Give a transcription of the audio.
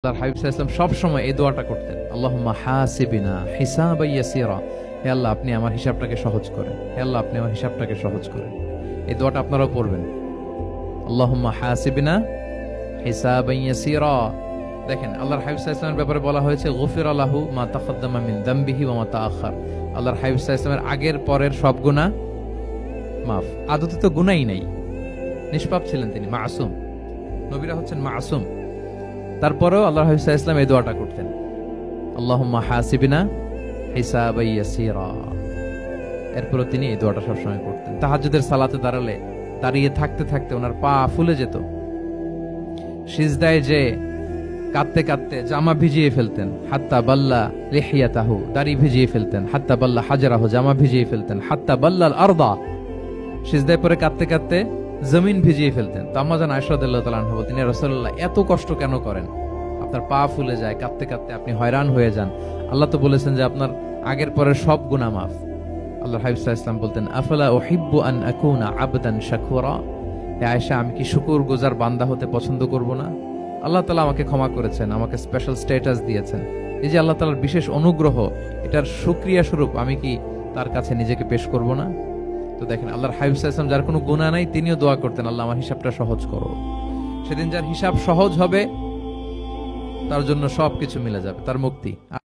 আল্লাহর হাবিব সাল্লাল্লাহু আলাইহি ওয়াসাল্লাম সব সময় এই দোয়াটা করতেন, আল্লাহুম্মা হাসিবিনা হিসাবান ইয়াসীরা। হে আল্লাহ, আপনি আমার হিসাবটাকে সহজ করেন। হে আল্লাহ, আপনি আমার হিসাবটাকে সহজ করেন। এই দোয়াটা আপনারাও পড়বেন, আল্লাহুম্মা হাসিবিনা হিসাবান ইয়াসীরা। দেখেন, আল্লাহর হাবিব সাল্লাল্লাহু আলাইহি ওয়াসাল্লামের ব্যাপারে বলা হয়েছে গুফিরা লাহু মা তাকাদ্দামা মিন যামবিহি ওয়া মা তাআখার। আল্লাহর হাবিব সাল্লাল্লাহু আলাইহি ওয়াসাল্লামের আগের পরের সব গুনাহ মাফ। আদতে তো গুনাহই নাই, নিষ্পাপ ছিলেন তিনি, মাসুম। নবীরা হচ্ছেন মাসুম। তারপরেও আল্লাহর হাবিব সাল্লাল্লাহু আলাইহি ওয়াসাল্লাম এই দোয়াটা করতেন, আল্লাহুম্মা হাসিবিনা হিসাবান ইয়াসীরা। এরপরও তিনি এই দোয়াটা সবসময় করতেন। তাহাজ্জুদের সালাতে দাঁড়িয়ে থাকতে থাকতে ওনার পা ফুলে যেত। সিজদায় যে কাঁদতে কাঁদতে জামা ভিজিয়ে ফেলতেন, হাত্তা বাল্লা লিহিয়াতাহু, দাড়ি ভিজিয়ে ফেলতেন, হাত্তা বাল্লা হাজারাহু, জামা ভিজিয়ে ফেলতেন, হাত্তা বাল্লাল আরদা, সিজদায় পরে কাঁদতে কাঁদতে জমিন ভিজিয়ে ফেলতেন। তো আম্মা জান আয়েশা রাদিয়াল্লাহু তাআলা আনহা বলতেন, ইয়া রাসূলুল্লাহ, এত কষ্ট কেন করেন? আপনার পা ফুলে যায়, কাঁদতে কাঁদতে আপনি হয়রান হয়ে যান। আল্লাহ তো বলেছেন যে আপনার আগের পরের সব গুনাহ মাফ। আল্লাহর হাবিব সাল্লাল্লাহু আলাইহি ওয়াসাল্লাম বলতেন, আফালা উহিব্বু আন আকুনা আবদান শাকুরা। হে আয়েশা, আমি কি শুকরগুজার বান্দা হতে পছন্দ করব না? আল্লাহ তাআলা আমাকে ক্ষমা করেছেন, আমাকে স্পেশাল স্ট্যাটাস দিয়েছেন। এই যে আল্লাহ তাআলার বিশেষ অনুগ্রহ, এটার শুকরিয়া স্বরূপ আমি কি তার কাছে নিজেকে পেশ করব না? তো দেখেন, আল্লাহর হাবিব সাল্লাল্লাহু আলাইহি ওয়াসাল্লাম যার কোনো গুনাহ নাই, তিনিও দোয়া করতেন, আল্লাহ আমার হিসাবটা সহজ করো। সেদিন যার হিসাব সহজ হবে, তার জন্য সবকিছু মিলে যাবে, তার মুক্তি।